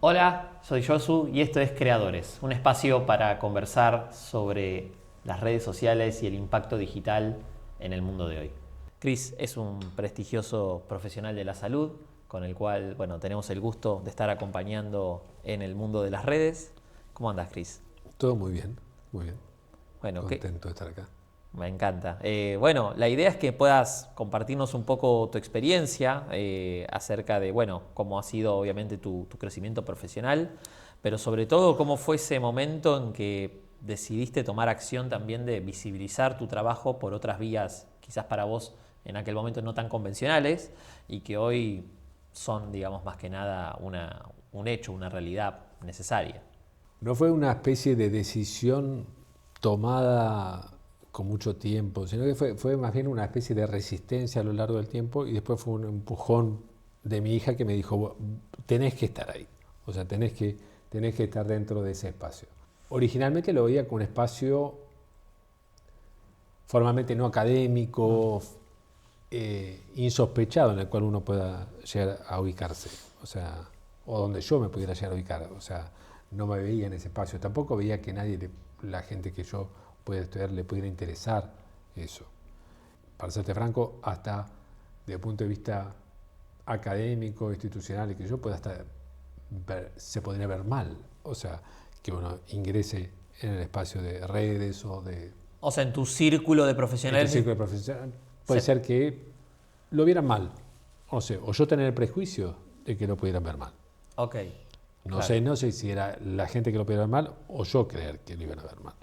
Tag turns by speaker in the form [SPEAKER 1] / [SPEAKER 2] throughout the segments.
[SPEAKER 1] Hola, soy Josu y esto es Creadores, un espacio para conversar sobre las redes sociales y el impacto digital en el mundo de hoy. Chris es un prestigioso profesional de la salud con el cual, tenemos el gusto de estar acompañando en el mundo de las redes. ¿Cómo andas, Chris?
[SPEAKER 2] Todo muy bien, muy bien.
[SPEAKER 1] Bueno,
[SPEAKER 2] Contento de estar acá.
[SPEAKER 1] me encanta. La idea es que puedas compartirnos un poco tu experiencia acerca de, cómo ha sido obviamente tu crecimiento profesional, pero sobre todo cómo fue ese momento en que decidiste tomar acción también de visibilizar tu trabajo por otras vías, quizás para vos en aquel momento no tan convencionales y que hoy son, digamos, más que nada un hecho, una realidad necesaria.
[SPEAKER 2] No fue una especie de decisión tomada con mucho tiempo, sino que fue más bien una especie de resistencia a lo largo del tiempo y después fue un empujón de mi hija que me dijo, tenés que estar ahí, o sea, tenés que estar dentro de ese espacio. Originalmente lo veía como un espacio formalmente no académico, insospechado en el cual uno pueda llegar a ubicarse, o sea, o donde yo me pudiera llegar a ubicar, o sea, no me veía en ese espacio, tampoco veía que nadie, la gente que yo pueda estudiar, le pudiera interesar eso. Para serte franco, hasta desde el punto de vista académico, institucional, y que yo pueda hasta se podría ver mal, o sea, que uno ingrese en el espacio de redes o de
[SPEAKER 1] O sea, en tu círculo de
[SPEAKER 2] este
[SPEAKER 1] profesionales.
[SPEAKER 2] círculo profesional, puede
[SPEAKER 1] se-
[SPEAKER 2] ser que lo vieran mal. O sea, o yo tener el prejuicio de que lo pudieran ver mal.
[SPEAKER 1] ok,
[SPEAKER 2] No
[SPEAKER 1] claro,
[SPEAKER 2] no sé si era la gente que lo pudiera ver mal o yo creer que lo iban a ver mal.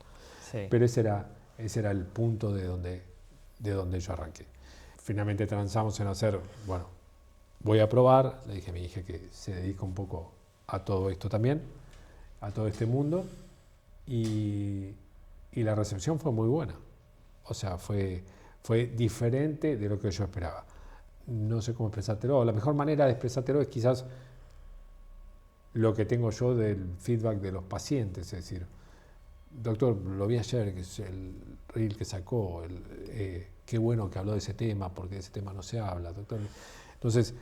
[SPEAKER 1] sí.
[SPEAKER 2] Pero ese era el punto de donde yo arranqué. Finalmente transamos en hacer, bueno, voy a probar, le dije a mi hija que se dedica un poco a todo esto también, a todo este mundo, y, y la recepción fue muy buena. O sea, fue diferente de lo que yo esperaba. No sé cómo expresártelo. La mejor manera de expresártelo es quizás lo que tengo yo del feedback de los pacientes. Es decir, doctor, lo vi ayer, que es el reel que sacó, qué bueno que habló de ese tema, porque de ese tema no se habla, doctor. Entonces,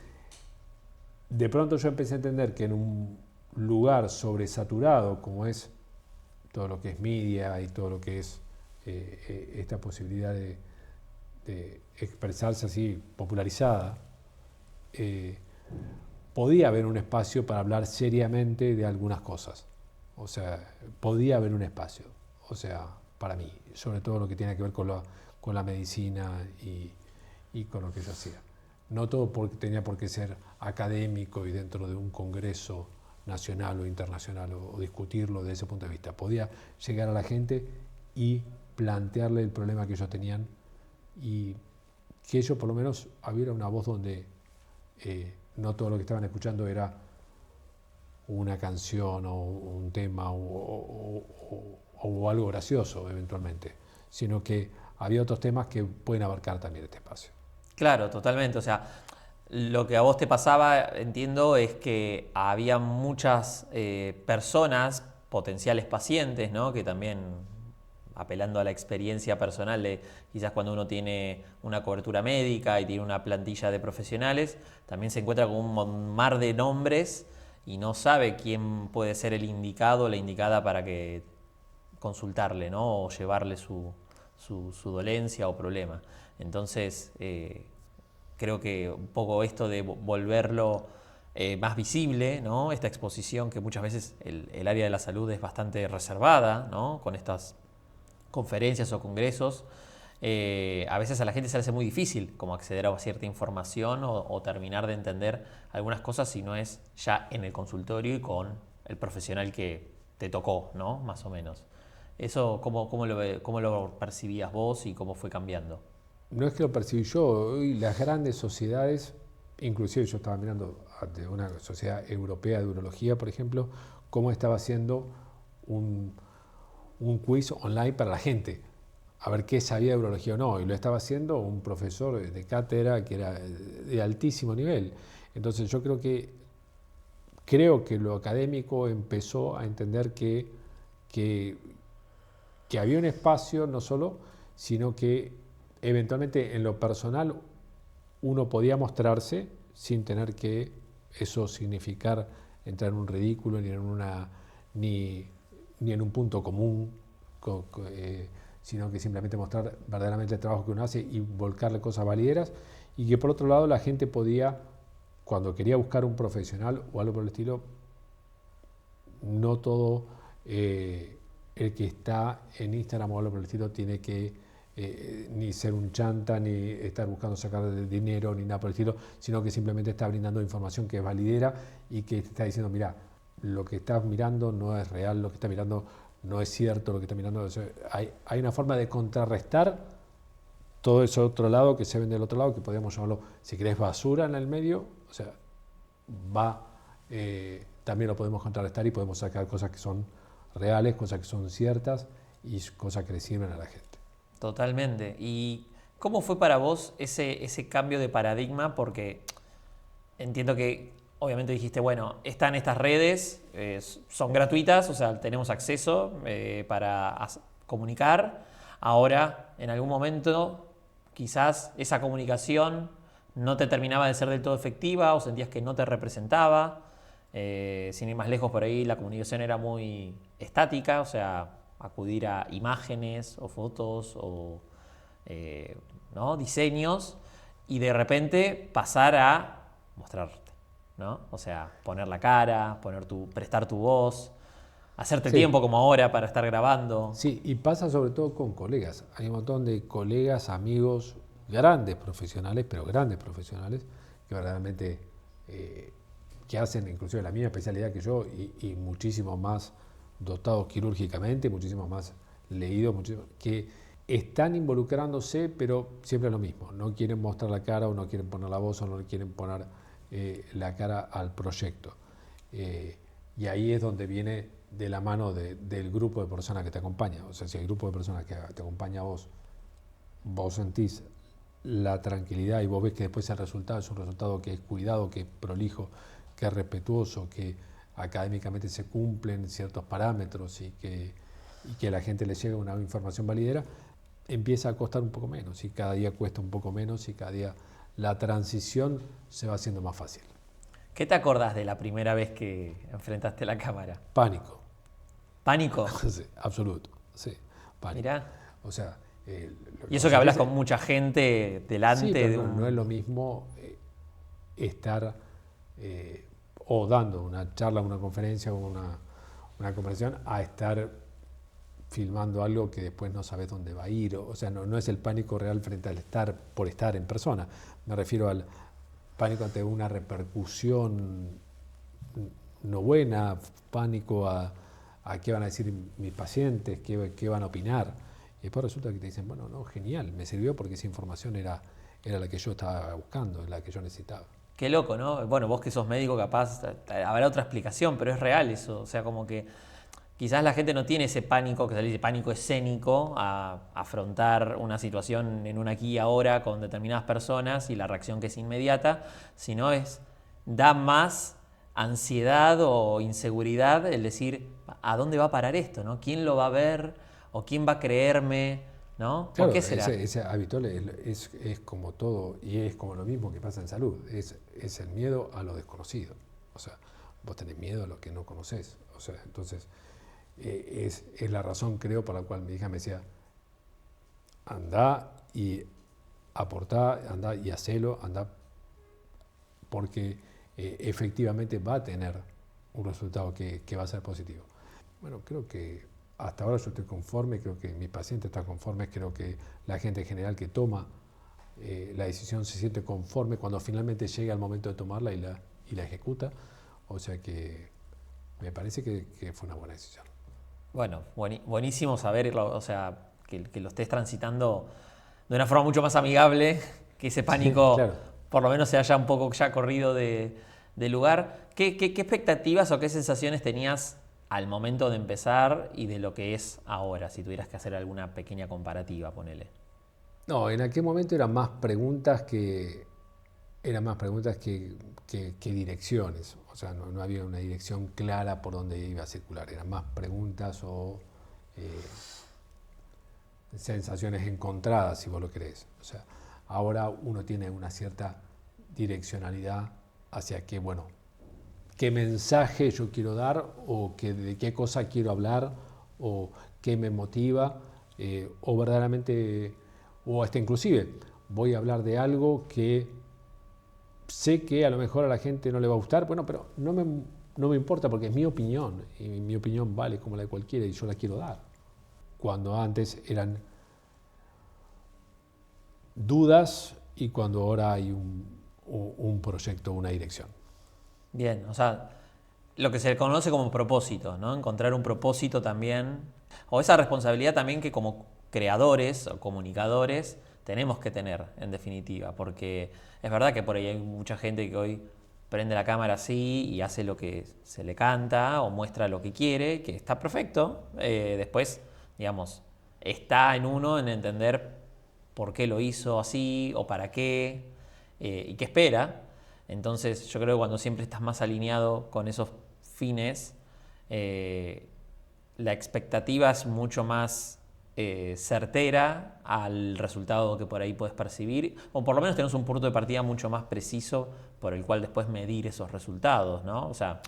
[SPEAKER 2] de pronto yo empecé a entender que en un lugar sobresaturado como es todo lo que es media y todo lo que es esta posibilidad de expresarse así popularizada, eh, podía haber un espacio para hablar seriamente de algunas cosas. O sea, podía haber un espacio, o sea, para mí, sobre todo lo que tiene que ver con la medicina y con lo que yo hacía. No todo tenía por qué ser académico y dentro de un congreso nacional o internacional o discutirlo desde ese punto de vista. Podía llegar a la gente y plantearle el problema que ellos tenían y que ellos por lo menos hubiera una voz donde no todo lo que estaban escuchando era una canción o un tema o algo gracioso eventualmente, sino que había otros temas que pueden abarcar también este espacio.
[SPEAKER 1] Claro, totalmente. O sea, lo que a vos te pasaba, entiendo, es que había muchas personas, potenciales pacientes, ¿no? Que también, apelando a la experiencia personal de quizás cuando uno tiene una cobertura médica y tiene una plantilla de profesionales, también se encuentra con un mar de nombres y no sabe quién puede ser el indicado o la indicada para que consultarle, ¿no? O llevarle su dolencia o problema. Entonces, creo que un poco esto de volverlo más visible, ¿no? Esta exposición que muchas veces el área de la salud es bastante reservada, ¿no? Con estas conferencias o congresos, a veces a la gente se le hace muy difícil como acceder a cierta información o terminar de entender algunas cosas si no es ya en el consultorio y con el profesional que te tocó, ¿no? Más o menos. Eso, cómo lo percibías vos y cómo fue cambiando?
[SPEAKER 2] No es que lo percibí yo, hoy las grandes sociedades, inclusive yo estaba mirando de una sociedad europea de urología, por ejemplo, cómo estaba haciendo un, un quiz online para la gente, a ver qué sabía de urología o no, y lo estaba haciendo un profesor de cátedra que era de altísimo nivel. Entonces yo creo que lo académico empezó a entender que, que había un espacio no solo, sino que eventualmente en lo personal uno podía mostrarse sin tener que eso significar entrar en un ridículo ni en un punto común, sino que simplemente mostrar verdaderamente el trabajo que uno hace y volcarle cosas valideras, y que por otro lado la gente podía, cuando quería buscar un profesional o algo por el estilo, no todo el que está en Instagram o algo por el estilo tiene que ni ser un chanta, ni estar buscando sacar dinero, ni nada por el estilo, sino que simplemente está brindando información que es validera y que te está diciendo, mira, lo que estás mirando no es real, lo que estás mirando no es cierto, lo que estás mirando... Hay una forma de contrarrestar todo ese otro lado que se ven del otro lado, que podríamos llamarlo, si querés, basura en el medio, o sea, también lo podemos contrarrestar y podemos sacar cosas que son reales, cosas que son ciertas y cosas que le sirven a la gente.
[SPEAKER 1] Totalmente. ¿Y cómo fue para vos ese cambio de paradigma? Porque entiendo que obviamente dijiste, bueno, están estas redes, son gratuitas, o sea, tenemos acceso para comunicar. Ahora, en algún momento, quizás esa comunicación no te terminaba de ser del todo efectiva o sentías que no te representaba. Sin ir más lejos, por ahí la comunicación era muy estática, o sea, acudir a imágenes o fotos o ¿no? diseños, y de repente pasar a mostrarte, ¿no? O sea, poner la cara, prestar tu voz, hacerte
[SPEAKER 2] Sí,
[SPEAKER 1] tiempo como ahora para estar grabando.
[SPEAKER 2] sí, y pasa sobre todo con colegas. Hay un montón de colegas, amigos, grandes profesionales, pero grandes profesionales, que verdaderamente que hacen inclusive la misma especialidad que yo y muchísimo más dotados quirúrgicamente, muchísimo más leídos, que están involucrándose, pero siempre es lo mismo. No quieren mostrar la cara o no quieren poner la voz o no quieren poner la cara al proyecto. Y ahí es donde viene de la mano del grupo de personas que te acompaña. O sea, si el grupo de personas que te acompaña a vos, vos sentís la tranquilidad y vos ves que después el resultado es un resultado que es cuidado, que es prolijo, que es respetuoso, que académicamente se cumplen ciertos parámetros y que a la gente le llega una información validera, empieza a costar un poco menos y cada día cuesta un poco menos y cada día la transición se va haciendo más fácil.
[SPEAKER 1] ¿Qué te acordás de la primera vez que enfrentaste la cámara?
[SPEAKER 2] Pánico.
[SPEAKER 1] ¿Pánico?
[SPEAKER 2] Sí, absoluto. Sí, pánico.
[SPEAKER 1] Mirá.
[SPEAKER 2] O sea,
[SPEAKER 1] Y eso que hablas con mucha gente delante
[SPEAKER 2] sí, pero
[SPEAKER 1] de
[SPEAKER 2] no es
[SPEAKER 1] un...
[SPEAKER 2] lo mismo estar o dando una charla, una conferencia o una conversación a estar filmando algo que después no sabes dónde va a ir. O sea, no es el pánico real frente al estar por estar en persona. Me refiero al pánico ante una repercusión no buena, pánico a qué van a decir mis pacientes, qué van a opinar. Y después resulta que te dicen, bueno, no, genial, me sirvió porque esa información era la que yo estaba buscando, la que yo necesitaba.
[SPEAKER 1] Qué loco, ¿no? Bueno, vos que sos médico capaz, habrá otra explicación, pero es real eso. O sea, como que quizás la gente no tiene ese pánico, que se le dice pánico escénico, a afrontar una situación en un aquí y ahora con determinadas personas y la reacción que es inmediata, sino da más ansiedad o inseguridad el decir, ¿a dónde va a parar esto? ¿No? ¿Quién lo va a ver? ¿O quién va a creerme? ¿No? ¿Por
[SPEAKER 2] Claro,
[SPEAKER 1] qué será?
[SPEAKER 2] ese habitual es como todo y es como lo mismo que pasa en salud, es el miedo a lo desconocido. O sea, vos tenés miedo a lo que no conocés. O sea, entonces es la razón, creo, por la cual mi hija me decía, anda y aportá, anda y hacelo, anda, porque efectivamente va a tener un resultado que va a ser positivo. Bueno, creo que hasta ahora yo estoy conforme, creo que mi paciente está conforme, creo que la gente en general que toma la decisión se siente conforme cuando finalmente llega el momento de tomarla y la ejecuta. O sea que me parece que fue una buena decisión.
[SPEAKER 1] Bueno, buenísimo saberlo, o sea, que lo estés transitando de una forma mucho más amigable, que ese pánico
[SPEAKER 2] Claro.
[SPEAKER 1] por lo menos se haya un poco ya corrido de lugar. ¿Qué expectativas o qué sensaciones tenías al momento de empezar y de lo que es ahora, si tuvieras que hacer alguna pequeña comparativa, ponele?
[SPEAKER 2] No, en aquel momento eran más preguntas que direcciones. O sea, no había una dirección clara por donde iba a circular. Eran más preguntas o sensaciones encontradas, si vos lo querés. O sea, ahora uno tiene una cierta direccionalidad hacia que, bueno, qué mensaje yo quiero dar o de qué cosa quiero hablar o qué me motiva o verdaderamente, o hasta inclusive voy a hablar de algo que sé que a lo mejor a la gente no le va a gustar, bueno, pero no me importa porque es mi opinión y mi opinión vale como la de cualquiera y yo la quiero dar. Cuando antes eran dudas y cuando ahora hay un proyecto, una dirección.
[SPEAKER 1] Bien, o sea, lo que se conoce como propósito, ¿no? Encontrar un propósito también, o esa responsabilidad también que como creadores o comunicadores tenemos que tener, en definitiva, porque es verdad que por ahí hay mucha gente que hoy prende la cámara así y hace lo que se le canta o muestra lo que quiere, que está perfecto. Después, digamos, está en uno en entender por qué lo hizo así o para qué y qué espera. Entonces yo creo que cuando siempre estás más alineado con esos fines, la expectativa es mucho más certera al resultado que por ahí puedes percibir, o por lo menos tenemos un punto de partida mucho más preciso por el cual después medir esos resultados, ¿no? O sea,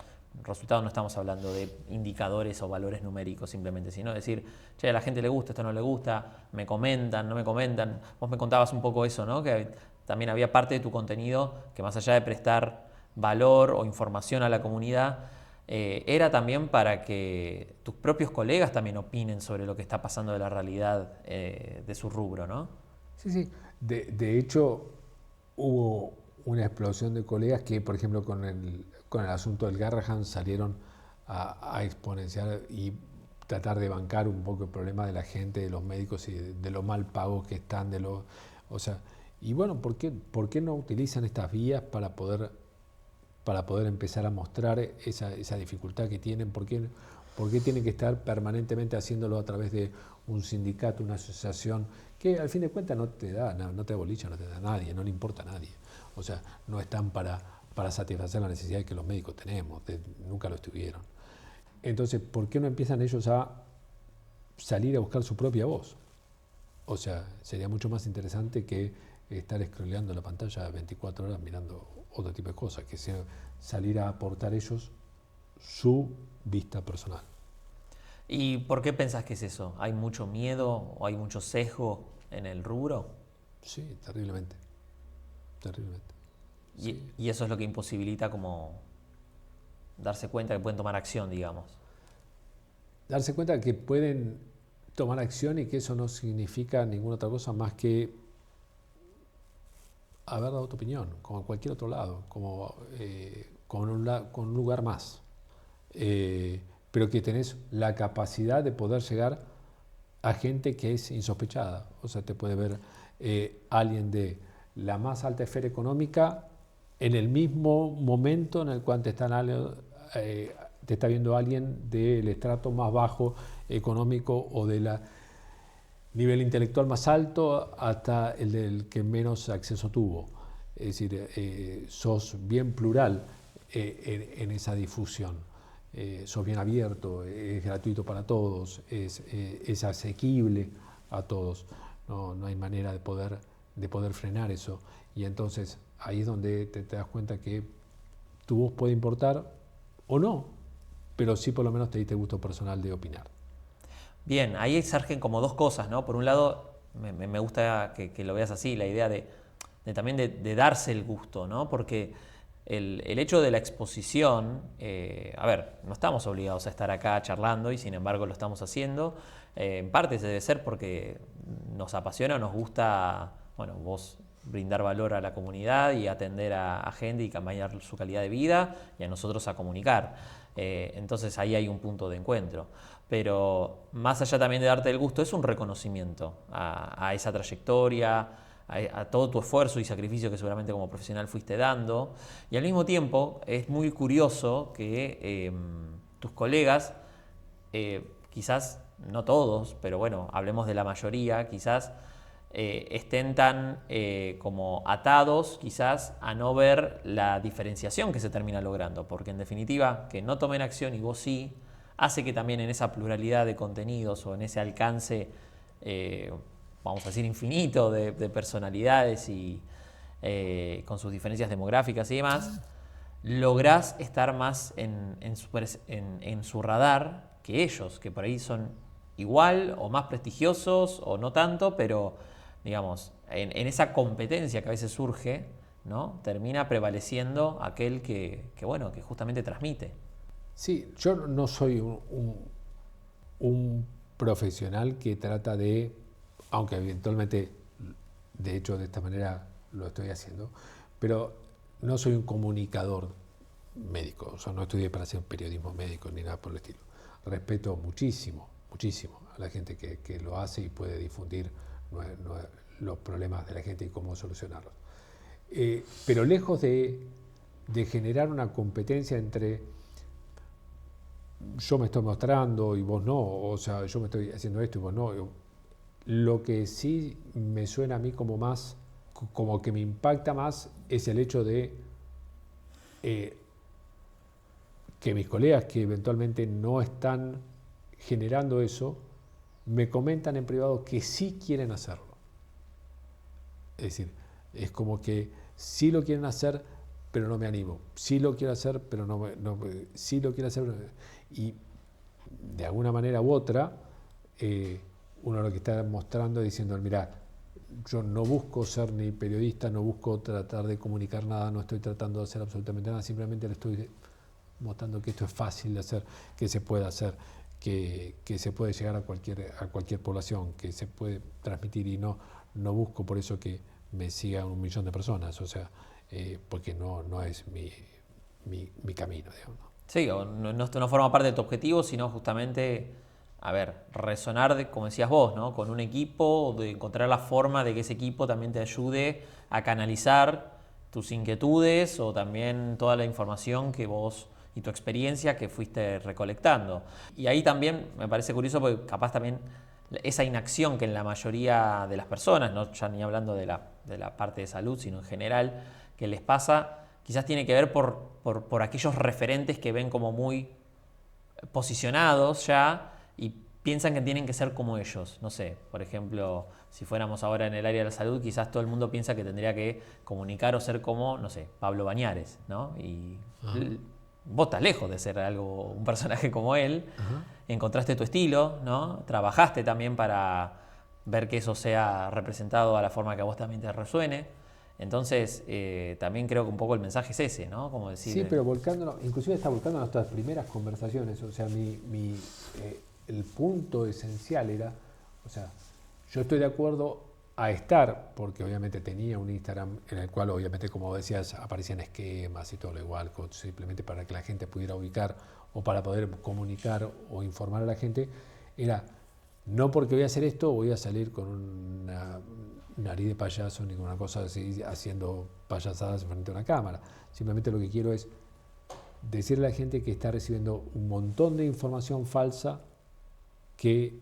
[SPEAKER 1] resultados no estamos hablando de indicadores o valores numéricos simplemente, sino decir, che, a la gente le gusta, esto no le gusta, me comentan, no me comentan. Vos me contabas un poco eso, ¿no? Que también había parte de tu contenido que más allá de prestar valor o información a la comunidad, era también para que tus propios colegas también opinen sobre lo que está pasando de la realidad de su rubro, ¿no?
[SPEAKER 2] Sí, sí. De hecho, hubo una explosión de colegas que, por ejemplo, con el asunto del Garrahan salieron a exponenciar y tratar de bancar un poco el problema de la gente, de los médicos y de lo mal pagos que están, o sea, y bueno, ¿por qué no utilizan estas vías para poder empezar a mostrar esa dificultad que tienen? ¿Por qué tienen que estar permanentemente haciéndolo a través de un sindicato, una asociación, que al fin de cuentas no te da bolilla, no te da a nadie, no le importa a nadie? O sea, no están para satisfacer la necesidad que los médicos tenemos, nunca lo estuvieron. Entonces, ¿por qué no empiezan ellos a salir a buscar su propia voz? O sea, sería mucho más interesante que estar scrolleando la pantalla 24 horas mirando otro tipo de cosas, que sea salir a aportar ellos su vista personal.
[SPEAKER 1] ¿Y por qué pensás que es eso? ¿Hay mucho miedo o hay mucho sesgo en el rubro?
[SPEAKER 2] Sí, terriblemente. Terriblemente. Sí.
[SPEAKER 1] Y eso es lo que imposibilita como darse cuenta que pueden tomar acción, digamos.
[SPEAKER 2] Darse cuenta que pueden tomar acción y que eso no significa ninguna otra cosa más que haber dado tu opinión, como en cualquier otro lado, con un lugar más. Pero que tenés la capacidad de poder llegar a gente que es insospechada. O sea, te puede ver alguien de la más alta esfera económica en el mismo momento en el cual te está viendo alguien del estrato más bajo económico o de la nivel intelectual más alto hasta el del que menos acceso tuvo. Es decir, sos bien plural en esa difusión. Sos bien abierto, es gratuito para todos, es asequible a todos. No hay manera de poder frenar eso. Y entonces ahí es donde te das cuenta que tu voz puede importar o no, pero sí por lo menos te diste gusto personal de opinar.
[SPEAKER 1] Bien, ahí surgen como dos cosas, ¿no? Por un lado, me gusta que lo veas así, la idea de también de darse el gusto, ¿no? Porque el hecho de la exposición, a ver, no estamos obligados a estar acá charlando y sin embargo lo estamos haciendo. En parte debe ser porque nos apasiona, nos gusta, bueno, vos brindar valor a la comunidad y atender a gente y cambiar su calidad de vida y a nosotros a comunicar. Entonces ahí hay un punto de encuentro. Pero más allá también de darte el gusto, es un reconocimiento a esa trayectoria, a todo tu esfuerzo y sacrificio que seguramente como profesional fuiste dando. Y al mismo tiempo es muy curioso que tus colegas, quizás no todos, pero bueno, hablemos de la mayoría, quizás estén tan como atados quizás a no ver la diferenciación que se termina logrando, porque en definitiva que no tomen acción y vos sí, hace que también en esa pluralidad de contenidos o en ese alcance, vamos a decir, infinito de personalidades y con sus diferencias demográficas y demás, lográs estar más en su radar que ellos, que por ahí son igual o más prestigiosos o no tanto, pero digamos, en esa competencia que a veces surge, ¿no? Termina prevaleciendo aquel bueno, que justamente transmite.
[SPEAKER 2] Sí, yo no soy un profesional que trata de, aunque eventualmente, de hecho de esta manera lo estoy haciendo, pero no soy un comunicador médico, o sea, no estudié para hacer periodismo médico ni nada por el estilo. Respeto muchísimo, muchísimo a la gente que lo hace y puede difundir los problemas de la gente y cómo solucionarlos. Pero lejos de generar una competencia entre yo me estoy mostrando y vos no, o sea, yo me estoy haciendo esto y vos no, lo que sí me suena a mí como más, como que me impacta más es el hecho de que mis colegas que eventualmente no están generando eso, me comentan en privado que sí quieren hacerlo. Es decir, es como que sí lo quieren hacer, pero no me animo. Sí lo quiero hacer, pero sí lo quiero hacer. Y de alguna manera u otra, uno lo que está mostrando es diciendo, mira, yo no busco ser ni periodista, no busco tratar de comunicar nada, no estoy tratando de hacer absolutamente nada, simplemente le estoy mostrando que esto es fácil de hacer, que se puede hacer, que se puede llegar a cualquier población, que se puede transmitir y no busco por eso que me siga 1 millón de personas, o sea, porque no es mi camino, digamos.
[SPEAKER 1] Sí, no forma parte de tu objetivo, sino justamente, a ver, resonar, como decías vos, ¿no? Con un equipo, de encontrar la forma de que ese equipo también te ayude a canalizar tus inquietudes o también toda la información que vos y tu experiencia que fuiste recolectando. Y ahí también me parece curioso porque capaz también esa inacción que en la mayoría de las personas, no ya ni hablando de la parte de salud, sino en general, que les pasa, quizás tiene que ver por aquellos referentes que ven como muy posicionados ya y piensan que tienen que ser como ellos. No sé, por ejemplo, si fuéramos ahora en el área de la salud, quizás todo el mundo piensa que tendría que comunicar o ser como, no sé, Pablo Bañares, ¿no? Y vos estás lejos de ser un personaje como él.
[SPEAKER 2] Ajá.
[SPEAKER 1] Encontraste tu estilo, ¿no? Trabajaste también para ver que eso sea representado a la forma que a vos también te resuene. Entonces, también creo que un poco el mensaje es ese, ¿no? Como decir...
[SPEAKER 2] Sí, pero inclusive está volcando nuestras primeras conversaciones, o sea, el punto esencial era, o sea, yo estoy de acuerdo a estar, porque obviamente tenía un Instagram en el cual obviamente, como decías, aparecían esquemas y todo lo igual, simplemente para que la gente pudiera ubicar o para poder comunicar o informar a la gente, era, no porque voy a hacer esto voy a salir con una nariz de payaso ni con una cosa así, haciendo payasadas frente a una cámara. Simplemente lo que quiero es decirle a la gente que está recibiendo un montón de información falsa que,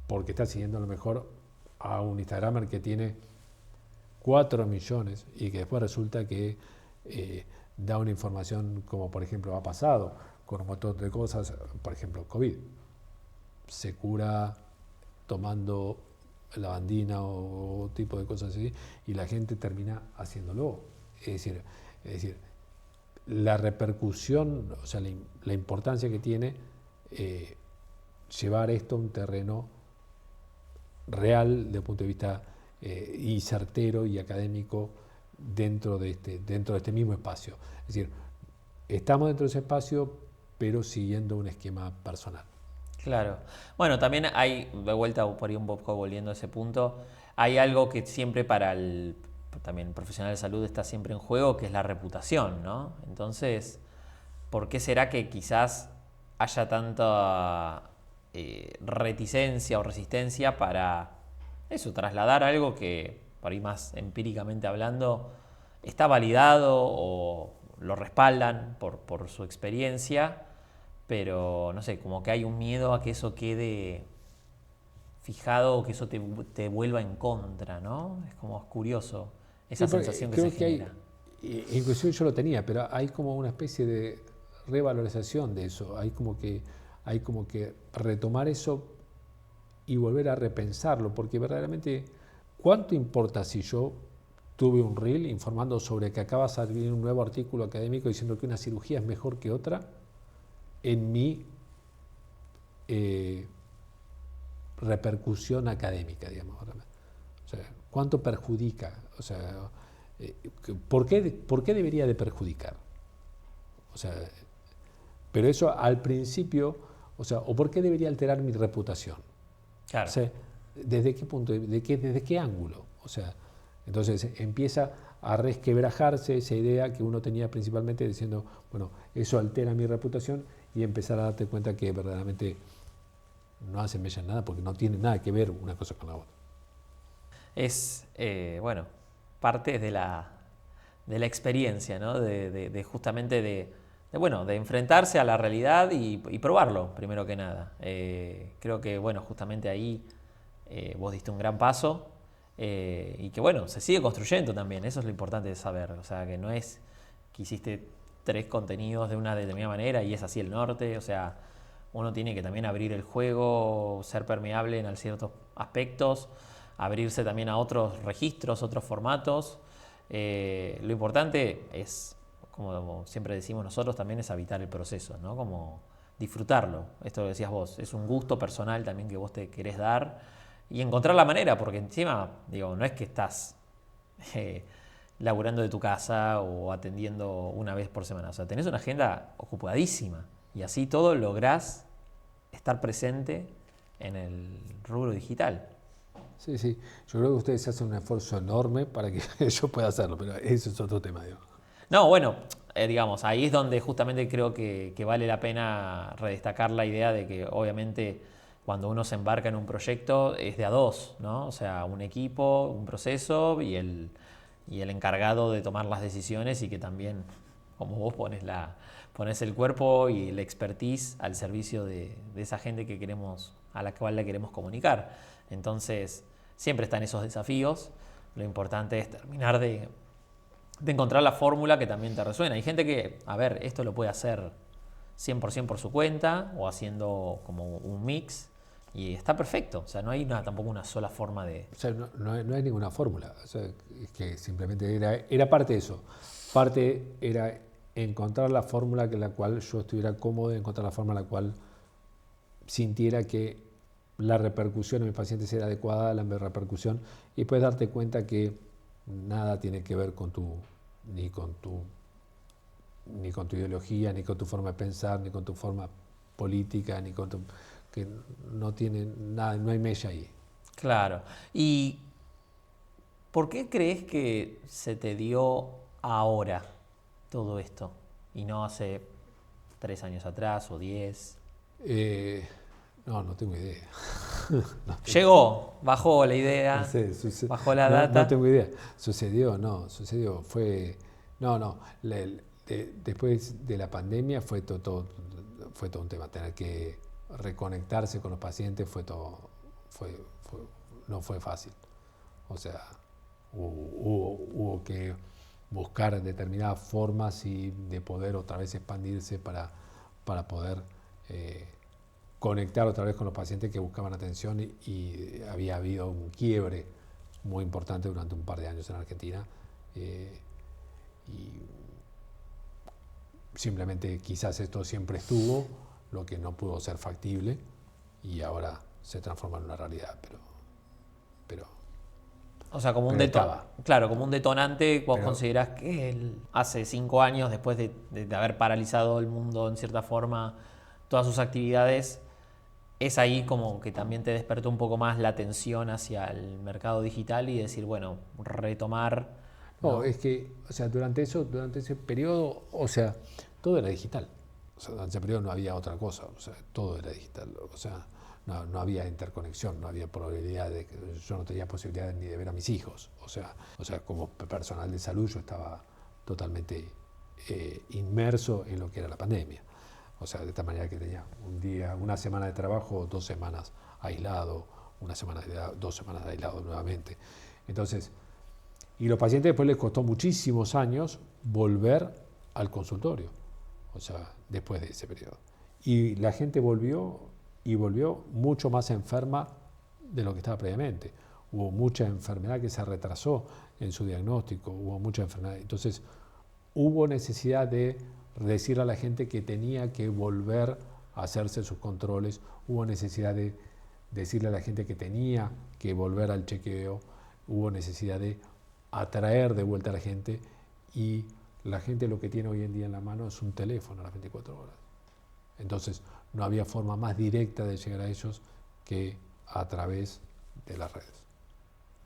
[SPEAKER 2] porque está siguiendo a lo mejor a un Instagramer que tiene 4 millones y que después resulta que da una información como por ejemplo ha pasado con un montón de cosas, por ejemplo COVID. Se cura tomando lavandina o tipo de cosas así y la gente termina haciéndolo. Es decir, la repercusión, o sea, la importancia que tiene llevar esto a un terreno real desde el punto de vista y certero y académico dentro de este mismo espacio. Es decir, estamos dentro de ese espacio, pero siguiendo un esquema personal.
[SPEAKER 1] Claro. Bueno, también hay, de vuelta por ahí un poco volviendo a ese punto, hay algo que siempre para el también profesional de salud está siempre en juego, que es la reputación, ¿no? Entonces, ¿por qué será que quizás haya tanta reticencia o resistencia para eso, trasladar algo que, por ahí más empíricamente hablando, está validado o lo respaldan por su experiencia, pero no sé, como que hay un miedo a que eso quede fijado o que eso te vuelva en contra, ¿no? Es como curioso esa sensación que
[SPEAKER 2] creo
[SPEAKER 1] se
[SPEAKER 2] que
[SPEAKER 1] genera.
[SPEAKER 2] inclusive yo lo tenía, pero hay como una especie de revalorización de eso, hay como que retomar eso y volver a repensarlo, porque verdaderamente, ¿cuánto importa si yo tuve un reel informando sobre que acaba de salir un nuevo artículo académico diciendo que una cirugía es mejor que otra en mi repercusión académica, digamos. O sea, ¿cuánto perjudica? O sea, ¿por qué debería de perjudicar? O sea, pero eso al principio, o sea, ¿o por qué debería alterar mi reputación?
[SPEAKER 1] Claro.
[SPEAKER 2] O sea, ¿desde qué punto? ¿Desde qué ángulo? O sea, entonces empieza a resquebrajarse esa idea que uno tenía principalmente diciendo, bueno, eso altera mi reputación, y empezar a darte cuenta que verdaderamente no hacen mella en nada porque no tiene nada que ver una cosa con la otra.
[SPEAKER 1] Es, bueno, parte de la experiencia, ¿no? Justamente bueno, de enfrentarse a la realidad y probarlo, primero que nada. Creo que, bueno, justamente ahí vos diste un gran paso, y que, bueno, se sigue construyendo también. Eso es lo importante de saber. O sea, que no es que hiciste 3 contenidos de una determinada manera y es así el norte. O sea, uno tiene que también abrir el juego, ser permeable en ciertos aspectos, abrirse también a otros registros, otros formatos. Lo importante es, como siempre decimos nosotros, también es habitar el proceso, ¿no? Como disfrutarlo. Esto lo decías vos, es un gusto personal también que vos te querés dar y encontrar la manera, porque encima, digo, no es que estás laburando de tu casa o atendiendo una vez por semana. O sea, tenés una agenda ocupadísima y así todo lográs estar presente en el rubro digital.
[SPEAKER 2] Sí, sí. Yo creo que ustedes hacen un esfuerzo enorme para que yo pueda hacerlo, pero eso es otro tema, digo.
[SPEAKER 1] No, bueno, digamos, ahí es donde justamente creo que vale la pena redestacar la idea de que obviamente cuando uno se embarca en un proyecto es de a dos, ¿no? O sea, un equipo, un proceso y el encargado de tomar las decisiones, y que también, como vos pones el cuerpo y la expertise al servicio de esa gente que queremos, a la cual le queremos comunicar. Entonces, siempre están esos desafíos. Lo importante es terminar de encontrar la fórmula que también te resuena. Hay gente que, a ver, esto lo puede hacer 100% por su cuenta o haciendo como un mix, y está perfecto. O sea, no hay tampoco una sola forma de...
[SPEAKER 2] O sea, no hay ninguna fórmula. O sea, es que simplemente era parte de eso. Parte era encontrar la fórmula en la cual yo estuviera cómodo, encontrar la forma en la cual sintiera que la repercusión en mis pacientes era adecuada, la repercusión, y puedes darte cuenta que nada tiene que ver con ni con tu ideología, ni con tu forma de pensar, ni con tu forma política, ni con que no tiene nada, no hay mella ahí.
[SPEAKER 1] Claro. ¿Y por qué crees que se te dio ahora todo esto y no hace 3 años atrás o 10?
[SPEAKER 2] No tengo idea.
[SPEAKER 1] Llegó, bajó la idea,
[SPEAKER 2] No sé,
[SPEAKER 1] bajó la data.
[SPEAKER 2] No tengo idea. Sucedió. Después de la pandemia fue todo un tema. Tener que reconectarse con los pacientes no fue fácil. O sea, hubo que buscar determinadas formas y de poder otra vez expandirse para poder conectar otra vez con los pacientes que buscaban atención, y había habido un quiebre muy importante durante un par de años en Argentina, y simplemente quizás esto siempre estuvo, lo que no pudo ser factible y ahora se transforma en una realidad, pero
[SPEAKER 1] o sea, como un claro, como un detonante. Vos considerás que hace 5 años, después de haber paralizado el mundo en cierta forma, todas sus actividades, es ahí como que también te despertó un poco más la atención hacia el mercado digital y decir, bueno, retomar.
[SPEAKER 2] No, es que, o sea, durante ese periodo, o sea, todo era digital. O sea, durante ese periodo no había otra cosa, o sea, todo era digital. O sea, no había interconexión, no había probabilidad de que yo no tenía posibilidad ni de ver a mis hijos. O sea, como personal de salud yo estaba totalmente inmerso en lo que era la pandemia. O sea, de esta manera que tenía una semana de trabajo, 2 semanas aislado, 2 semanas aislado nuevamente. Entonces, y los pacientes después les costó muchísimos años volver al consultorio, o sea, después de ese periodo. Y la gente volvió mucho más enferma de lo que estaba previamente. Hubo mucha enfermedad que se retrasó. en su diagnóstico, hubo mucha enfermedad. Entonces, hubo necesidad de decirle a la gente que tenía que volver a hacerse sus controles, hubo necesidad de decirle a la gente que tenía que volver al chequeo, hubo necesidad de atraer de vuelta a la gente, y la gente lo que tiene hoy en día en la mano es un teléfono a las 24 horas. Entonces, no había forma más directa de llegar a ellos que a través de las redes.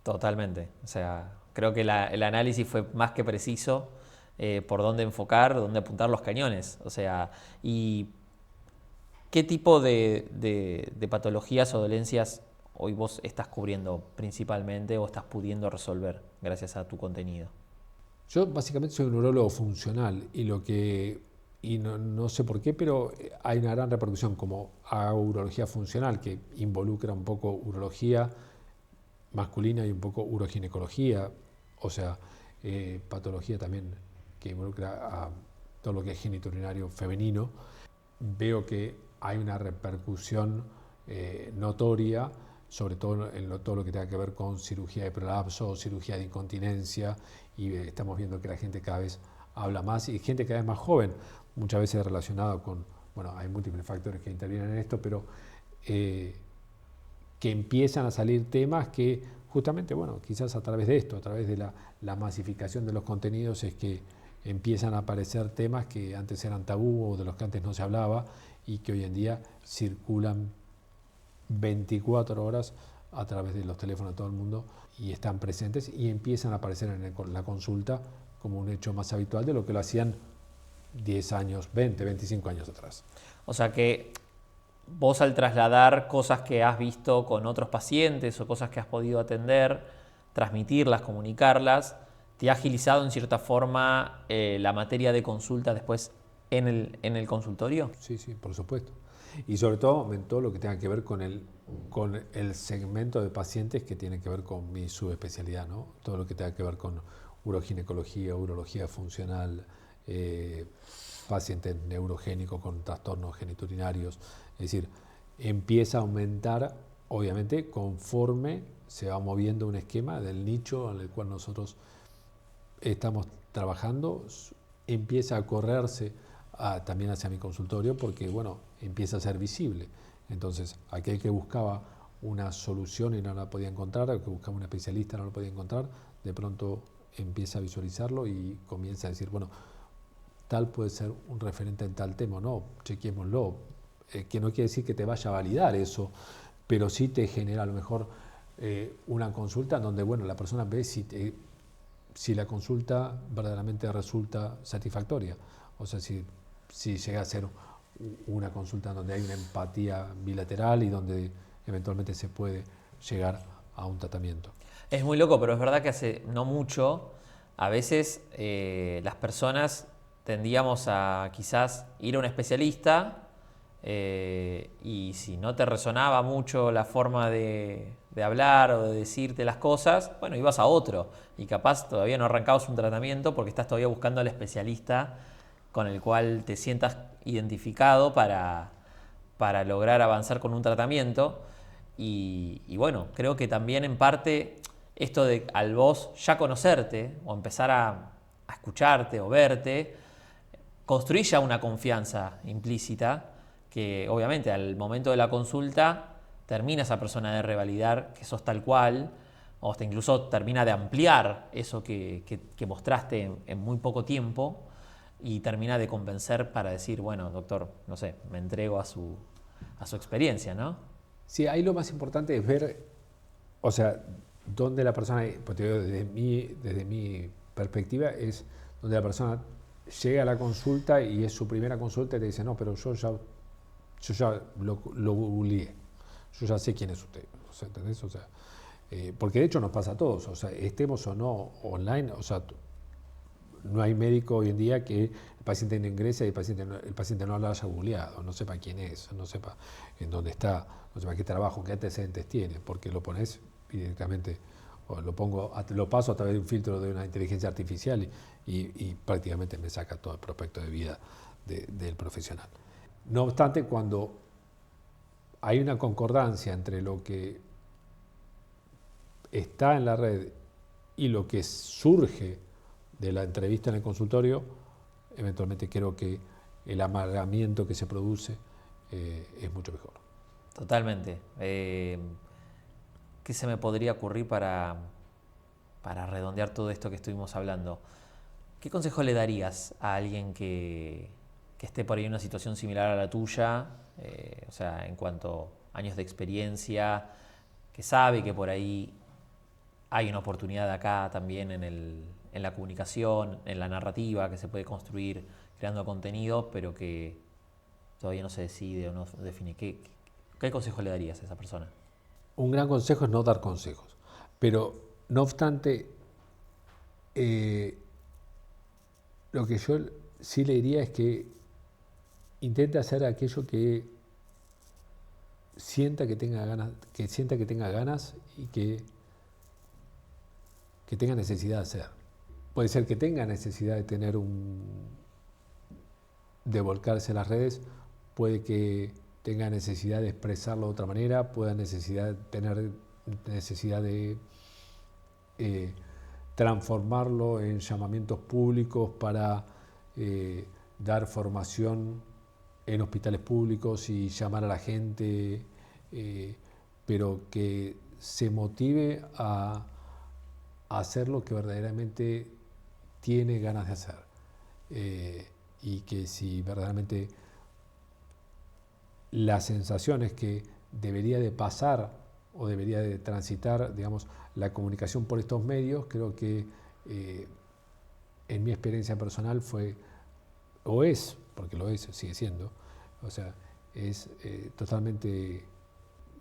[SPEAKER 1] Totalmente. O sea, creo que el análisis fue más que preciso por dónde enfocar, dónde apuntar los cañones. O sea, y ¿qué tipo de patologías o dolencias hoy vos estás cubriendo principalmente o estás pudiendo resolver gracias a tu contenido?
[SPEAKER 2] Yo básicamente soy un urólogo funcional y no sé por qué, pero hay una gran repercusión como hago urología funcional, que involucra un poco urología masculina y un poco uroginecología, o sea, patología también que involucra a todo lo que es genitourinario femenino. Veo que hay una repercusión notoria, sobre todo en todo lo que tenga que ver con cirugía de prolapso, cirugía de incontinencia, y estamos viendo que la gente cada vez habla más, y gente cada vez más joven, muchas veces relacionada con, bueno, hay múltiples factores que intervienen en esto, pero que empiezan a salir temas que justamente, bueno, quizás a través de esto, a través de la masificación de los contenidos, es que empiezan a aparecer temas que antes eran tabú o de los que antes no se hablaba y que hoy en día circulan 24 horas a través de los teléfonos de todo el mundo y están presentes y empiezan a aparecer en la consulta como un hecho más habitual de lo que lo hacían 10 años, 20, 25 años atrás.
[SPEAKER 1] O sea que vos, al trasladar cosas que has visto con otros pacientes o cosas que has podido atender, transmitirlas, comunicarlas, te ha agilizado en cierta forma la materia de consulta después en el consultorio.
[SPEAKER 2] Sí, sí, por supuesto. Y sobre todo aumentó lo que tenga que ver con el segmento de pacientes que tiene que ver con mi subespecialidad, ¿no? Todo lo que tenga que ver con uroginecología, urología funcional, pacientes neurogénicos con trastornos geniturinarios. Es decir, empieza a aumentar, obviamente, conforme se va moviendo un esquema del nicho en el cual nosotros estamos trabajando, empieza a correrse también hacia mi consultorio porque, bueno, empieza a ser visible. Entonces, aquel que buscaba una solución y no la podía encontrar, el que buscaba un especialista y no lo podía encontrar, de pronto empieza a visualizarlo y comienza a decir, bueno, tal puede ser un referente en tal tema, no, chequémoslo, que no quiere decir que te vaya a validar eso, pero sí te genera a lo mejor una consulta donde, bueno, la persona ve si la consulta verdaderamente resulta satisfactoria, o sea, si llega a ser una consulta donde hay una empatía bilateral y donde eventualmente se puede llegar a un tratamiento.
[SPEAKER 1] Es muy loco, pero es verdad que hace no mucho, a veces las personas tendíamos a quizás ir a un especialista y si no te resonaba mucho la forma de hablar o de decirte las cosas, bueno, ibas a otro y capaz todavía no arrancabas un tratamiento porque estás todavía buscando al especialista con el cual te sientas identificado para lograr avanzar con un tratamiento. Y bueno, creo que también en parte esto de al vos ya conocerte o empezar a escucharte o verte, construir ya una confianza implícita que obviamente al momento de la consulta termina esa persona de revalidar que sos tal cual, o hasta incluso termina de ampliar eso que mostraste en muy poco tiempo y termina de convencer para decir, bueno, doctor, no sé, me entrego a su experiencia, ¿no?
[SPEAKER 2] Sí, ahí lo más importante es ver, o sea, dónde la persona, pues te digo, desde mi perspectiva, es donde la persona llega a la consulta y es su primera consulta y te dice, no, pero yo ya lo googleé, yo ya sé quién es usted, o sea, ¿entendés? O sea, porque de hecho nos pasa a todos, o sea, estemos o no online, o sea, no hay médico hoy en día que el paciente no ingrese y el paciente no lo haya googleado, no sepa quién es, no sepa en dónde está, no sepa qué trabajo, qué antecedentes tiene, porque lo pones y directamente o lo paso a través de un filtro de una inteligencia artificial y prácticamente me saca todo el prospecto de vida del profesional. No obstante, cuando hay una concordancia entre lo que está en la red y lo que surge de la entrevista en el consultorio, eventualmente creo que el amargamiento que se produce es mucho mejor.
[SPEAKER 1] Totalmente. ¿Qué se me podría ocurrir para redondear todo esto que estuvimos hablando? ¿Qué consejo le darías a alguien que esté por ahí en una situación similar a la tuya? O sea, en cuanto a años de experiencia, que sabe que por ahí hay una oportunidad acá también en la comunicación, en la narrativa que se puede construir creando contenido, pero que todavía no se decide o no define. ¿Qué consejo le darías a esa persona?
[SPEAKER 2] Un gran consejo es no dar consejos, pero no obstante, lo que yo sí le diría es que intente hacer aquello que sienta que tenga ganas y que tenga necesidad de hacer. Puede ser que tenga necesidad de volcarse a las redes, puede que tenga necesidad de expresarlo de otra manera, pueda tener necesidad de transformarlo en llamamientos públicos para dar formación en hospitales públicos y llamar a la gente, pero que se motive a hacer lo que verdaderamente tiene ganas de hacer. Y que si verdaderamente la sensación es que debería de pasar o debería de transitar, digamos, la comunicación por estos medios, creo que en mi experiencia personal fue, o es, porque lo es, sigue siendo, o sea, es totalmente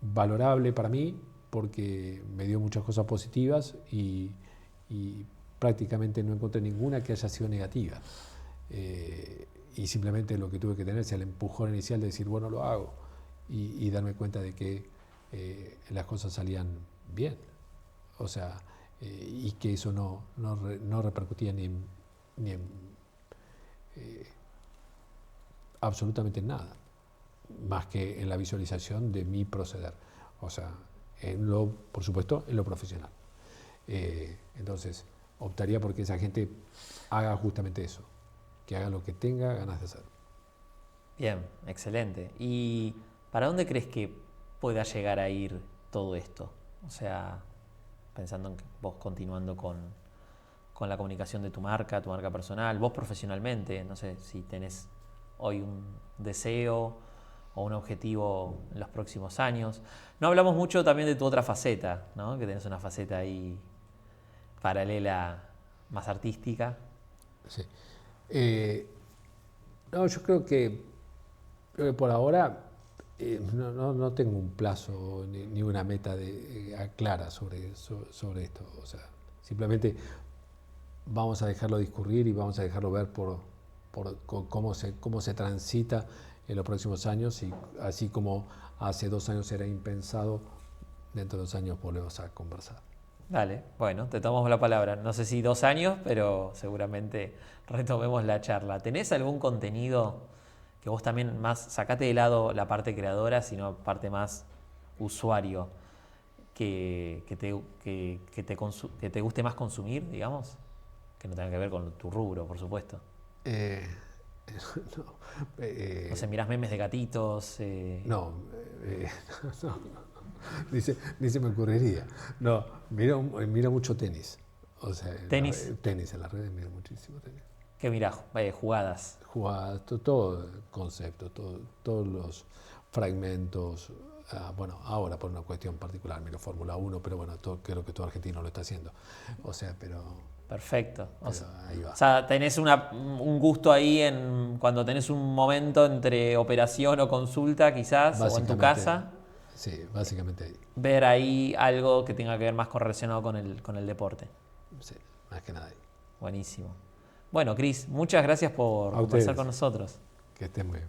[SPEAKER 2] valorable para mí porque me dio muchas cosas positivas y prácticamente no encontré ninguna que haya sido negativa. Y simplemente lo que tuve que tener es el empujón inicial de decir, bueno, lo hago, y darme cuenta de que las cosas salían bien, o sea, y que eso no repercutía ni en absolutamente en nada, más que en la visualización de mi proceder, o sea, por supuesto, en lo profesional. Entonces, optaría porque esa gente haga justamente eso, que haga lo que tenga ganas de hacer.
[SPEAKER 1] Bien, excelente. ¿Y para dónde crees que pueda llegar a ir todo esto? O sea, pensando en que vos continuando con la comunicación de tu marca personal, vos profesionalmente, no sé si tenés hoy un deseo o un objetivo en los próximos años. No hablamos mucho también de tu otra faceta, ¿no? Que tenés una faceta ahí paralela, más artística.
[SPEAKER 2] Sí. No, yo creo que por ahora no tengo un plazo ni una meta clara sobre esto. O sea, simplemente vamos a dejarlo discurrir y vamos a dejarlo ver por cómo se transita en los próximos años, y así como hace 2 años era impensado, dentro de 2 años volvemos a conversar.
[SPEAKER 1] Dale, bueno, te tomamos la palabra. No sé si 2 años, pero seguramente retomemos la charla. ¿Tenés algún contenido que vos también más, sacate de lado la parte creadora, sino parte más usuario, que te guste más consumir, digamos? Que no tenga que ver con tu rubro, por supuesto.
[SPEAKER 2] No,
[SPEAKER 1] No sé, mirás memes de gatitos.
[SPEAKER 2] no, ni se me ocurriría. No, miro mucho tenis. O sea,
[SPEAKER 1] ¿Tenis?
[SPEAKER 2] Tenis en las redes, miro muchísimo tenis.
[SPEAKER 1] ¿Qué mirás? Jugadas.
[SPEAKER 2] Jugadas, todo el concepto, todos los fragmentos. Bueno, ahora por una cuestión particular miro Fórmula 1, pero bueno, creo que todo argentino lo está haciendo. O sea, pero...
[SPEAKER 1] Perfecto.
[SPEAKER 2] Ahí va.
[SPEAKER 1] O sea, tenés un gusto ahí cuando tenés un momento entre operación o consulta, quizás, o en tu casa.
[SPEAKER 2] Sí, básicamente ahí.
[SPEAKER 1] Ver ahí algo que tenga que ver más relacionado con el deporte.
[SPEAKER 2] Sí, más que nada ahí.
[SPEAKER 1] Buenísimo. Bueno, Cris, muchas gracias por conversar con nosotros.
[SPEAKER 2] Que estén muy bien.